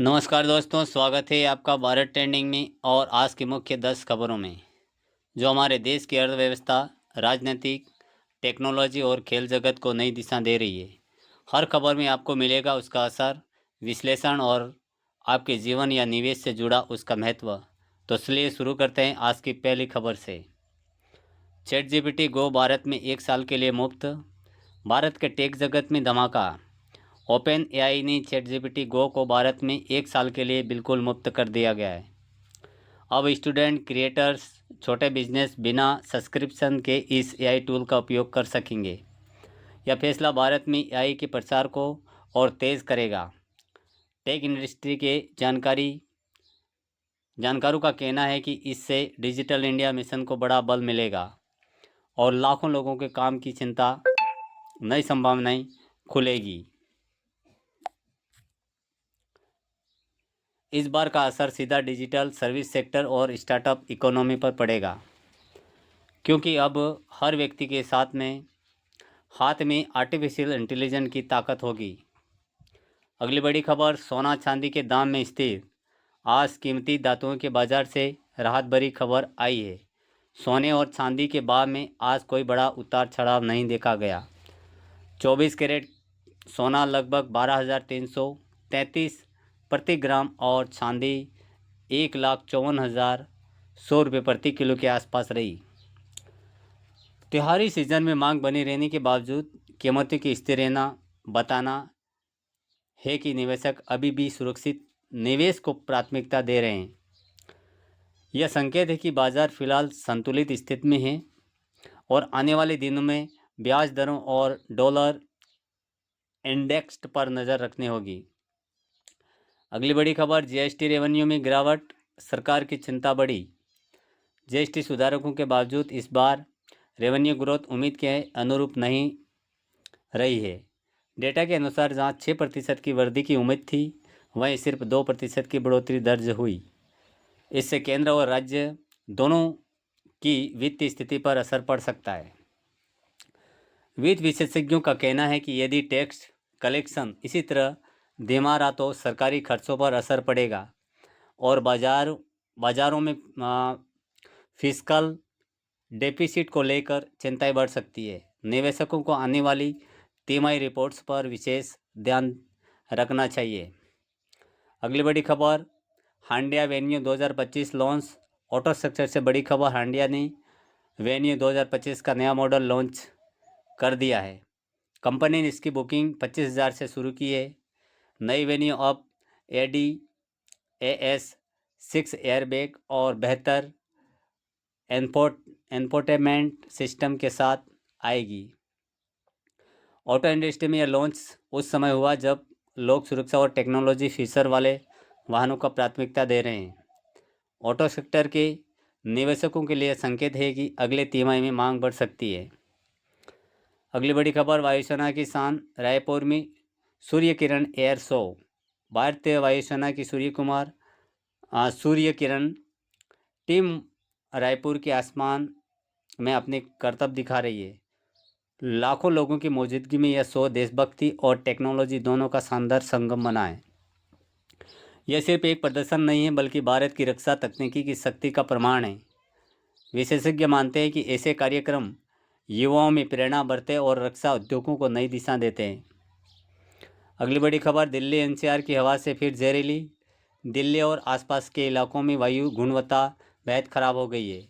नमस्कार दोस्तों, स्वागत है आपका भारत ट्रेंडिंग में। और आज की मुख्य 10 खबरों में जो हमारे देश की अर्थव्यवस्था, राजनीतिक, टेक्नोलॉजी और खेल जगत को नई दिशा दे रही है। हर खबर में आपको मिलेगा उसका असर, विश्लेषण और आपके जीवन या निवेश से जुड़ा उसका महत्व। तो चलिए शुरू करते हैं आज की पहली खबर से। चैट जीपीटी गो भारत में 1 साल के लिए मुफ्त। भारत के टेक जगत में धमाका। ओपन एआई ने चैट जीपीटी गो को भारत में 1 साल के लिए बिल्कुल मुफ्त कर दिया गया है। अब स्टूडेंट, क्रिएटर्स, छोटे बिजनेस बिना सब्सक्रिप्शन के इस एआई टूल का उपयोग कर सकेंगे। यह फैसला भारत में एआई के प्रचार को और तेज़ करेगा। टेक इंडस्ट्री के जानकारों का कहना है कि इससे डिजिटल इंडिया मिशन को बड़ा बल मिलेगा और लाखों लोगों के काम की नई संभावनाएं खुलेगी। इस बार का असर सीधा डिजिटल सर्विस सेक्टर और स्टार्टअप इकोनॉमी पर पड़ेगा, क्योंकि अब हर व्यक्ति के हाथ में आर्टिफिशियल इंटेलिजेंस की ताकत होगी। अगली बड़ी खबर, सोना चांदी के दाम में स्थिर। आज कीमती धातुओं के बाजार से राहत भरी खबर आई है। सोने और चांदी के भाव में आज कोई बड़ा उतार चढ़ाव नहीं देखा गया। 24 कैरेट सोना लगभग 12,333 प्रति ग्राम और चांदी 1,54,100 प्रति किलो के आसपास रही। त्योहारी सीजन में मांग बनी रहने के बावजूद कीमतों की स्थिर रहना बताना है कि निवेशक अभी भी सुरक्षित निवेश को प्राथमिकता दे रहे हैं। यह संकेत है कि बाजार फिलहाल संतुलित स्थिति में है और आने वाले दिनों में ब्याज दरों और डॉलर इंडेक्स पर नज़र रखनी होगी। अगली बड़ी खबर, जीएसटी रेवेन्यू में गिरावट, सरकार की चिंता बढ़ी। जीएसटी सुधारों के बावजूद इस बार रेवेन्यू ग्रोथ उम्मीद के अनुरूप नहीं रही है। डेटा के अनुसार जहां 6% की वृद्धि की उम्मीद थी, वहीं सिर्फ 2% की बढ़ोतरी दर्ज हुई। इससे केंद्र और राज्य दोनों की वित्तीय स्थिति पर असर पड़ सकता है। वित्त विशेषज्ञों का कहना है कि यदि टैक्स कलेक्शन इसी तरह धीमा रहा तो सरकारी खर्चों पर असर पड़ेगा और बाजारों में फिस्कल डेफिसिट को लेकर चिंताएं बढ़ सकती है। निवेशकों को आने वाली तिमाही रिपोर्ट्स पर विशेष ध्यान रखना चाहिए। अगली बड़ी खबर, Handia venue 2025 launch. Auto sector से बड़ी खबर, हांडिया ने वेन्यू 2025 का नया मॉडल लॉन्च कर दिया है। कंपनी ने इसकी बुकिंग 25,000 से शुरू की है। नई वेन्यू अब ADAS 6 एयरबैग और बेहतर एनपोटेमेंट सिस्टम के साथ आएगी। ऑटो इंडस्ट्री में यह लॉन्च उस समय हुआ जब लोग सुरक्षा और टेक्नोलॉजी फीचर वाले वाहनों को प्राथमिकता दे रहे हैं। ऑटो सेक्टर के निवेशकों के लिए संकेत है कि अगले तिमाही में मांग बढ़ सकती है। अगली बड़ी खबर, वायुसेना की शान, रायपुर में सूर्य किरण एयर शो। भारतीय वायुसेना की सूर्य किरण टीम रायपुर के आसमान में अपने करतब दिखा रही है। लाखों लोगों की मौजूदगी में यह शो देशभक्ति और टेक्नोलॉजी दोनों का शानदार संगम बना है। यह सिर्फ एक प्रदर्शन नहीं है, बल्कि भारत की रक्षा तकनीकी की शक्ति का प्रमाण है। विशेषज्ञ मानते हैं कि ऐसे कार्यक्रम युवाओं में प्रेरणा बढ़ते और रक्षा उद्योगों को नई दिशा देते हैं। अगली बड़ी खबर, दिल्ली एनसीआर की हवा से फिर जहरीली। दिल्ली और आसपास के इलाकों में वायु गुणवत्ता बेहद खराब हो गई है।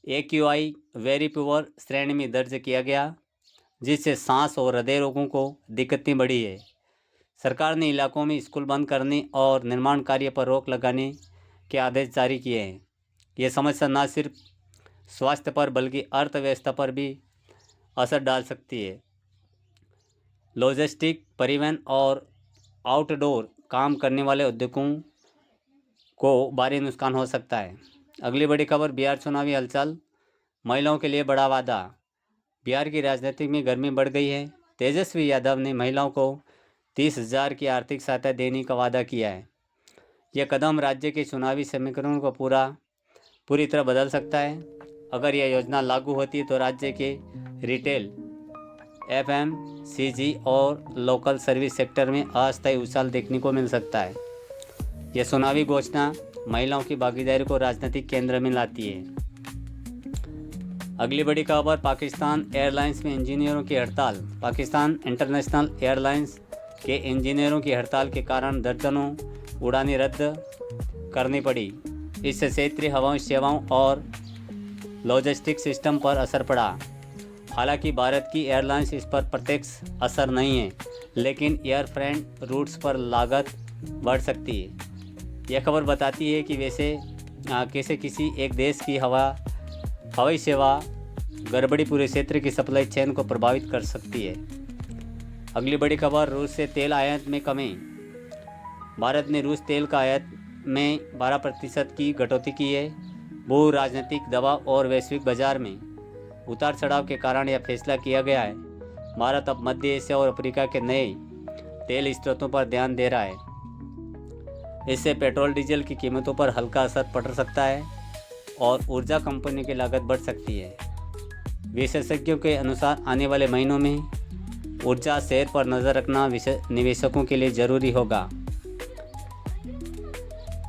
AQI वेरी पुअर श्रेणी में दर्ज किया गया, जिससे सांस और हृदय रोगों को दिक्कतें बढ़ी है। सरकार ने इलाकों में स्कूल बंद करने और निर्माण कार्य पर रोक लगाने के आदेश जारी किए हैं। यह समस्या न सिर्फ स्वास्थ्य पर बल्कि अर्थव्यवस्था पर भी असर डाल सकती है। लॉजिस्टिक, परिवहन और आउटडोर काम करने वाले उद्योगों को भारी नुकसान हो सकता है। अगली बड़ी खबर, बिहार चुनावी हलचल, महिलाओं के लिए बड़ा वादा। बिहार की राजनीति में गर्मी बढ़ गई है। तेजस्वी यादव ने महिलाओं को 30,000 की आर्थिक सहायता देने का वादा किया है। यह कदम राज्य के चुनावी समीकरणों को पूरी तरह बदल सकता है। अगर यह योजना लागू होती है तो राज्य के रिटेल, FMCG और लोकल सर्विस सेक्टर में अस्थायी उछाल देखने को मिल सकता है। यह चुनावी घोषणा महिलाओं की भागीदारी को राजनीतिक केंद्र में लाती है। अगली बड़ी खबर, पाकिस्तान एयरलाइंस में इंजीनियरों की हड़ताल। पाकिस्तान इंटरनेशनल एयरलाइंस के इंजीनियरों की हड़ताल के कारण दर्जनों उड़ानें रद्द करनी पड़ी। इससे क्षेत्रीय हवाई सेवाओं और लॉजिस्टिक सिस्टम पर असर पड़ा। हालांकि भारत की एयरलाइंस इस पर प्रत्यक्ष असर नहीं है, लेकिन एयर फ्रेंड रूट्स पर लागत बढ़ सकती है। यह खबर बताती है कि कैसे किसी एक देश की हवाई सेवा गड़बड़ी पूरे क्षेत्र की सप्लाई चेन को प्रभावित कर सकती है। अगली बड़ी खबर, रूस से तेल आयात में कमी। भारत ने रूस तेल का आयात में 12% की कटौती की है। भू राजनीतिक दबाव और वैश्विक बाजार में उतार चढ़ाव के कारण यह फैसला किया गया है। भारत अब मध्य एशिया और अफ्रीका के नए तेल स्रोतों पर ध्यान दे रहा है। इससे पेट्रोल डीजल की कीमतों पर हल्का असर पड़ सकता है और ऊर्जा कंपनी की लागत बढ़ सकती है। विशेषज्ञों के अनुसार आने वाले महीनों में ऊर्जा शेयर पर नज़र रखना निवेशकों के लिए ज़रूरी होगा।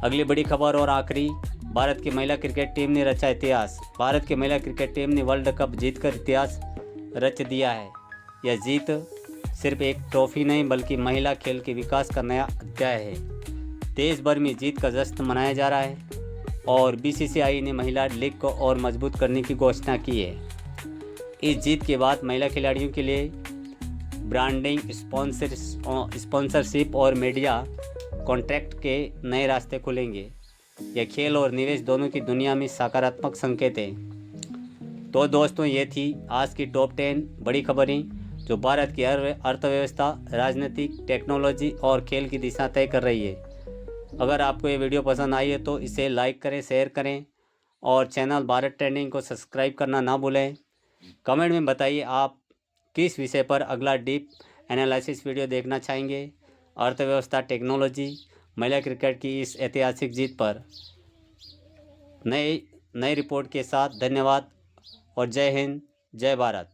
अगली बड़ी खबर और आखिरी, भारत की महिला क्रिकेट टीम ने रचा इतिहास। भारत की महिला क्रिकेट टीम ने वर्ल्ड कप जीतकर इतिहास रच दिया है। यह जीत सिर्फ एक ट्रॉफी नहीं बल्कि महिला खेल के विकास का नया अध्याय है। देश भर में जीत का जश्न मनाया जा रहा है और बीसीसीआई ने महिला लीग को और मजबूत करने की घोषणा की है। इस जीत के बाद महिला खिलाड़ियों के लिए ब्रांडिंग, स्पॉन्सरशिप और मीडिया कॉन्ट्रैक्ट के नए रास्ते खुलेंगे। यह खेल और निवेश दोनों की दुनिया में सकारात्मक संकेत है। तो दोस्तों, ये थी आज की टॉप 10 बड़ी खबरें जो भारत की अर्थव्यवस्था, राजनीतिक, टेक्नोलॉजी और खेल की दिशा तय कर रही है। अगर आपको ये वीडियो पसंद आई है तो इसे लाइक करें, शेयर करें और चैनल भारत ट्रेंडिंग को सब्सक्राइब करना ना भूलें। कमेंट में बताइए आप किस विषय पर अगला डीप एनालिसिस वीडियो देखना चाहेंगे। अर्थव्यवस्था, टेक्नोलॉजी, महिला क्रिकेट की इस ऐतिहासिक जीत पर नई रिपोर्ट के साथ। धन्यवाद और जय हिंद, जय भारत।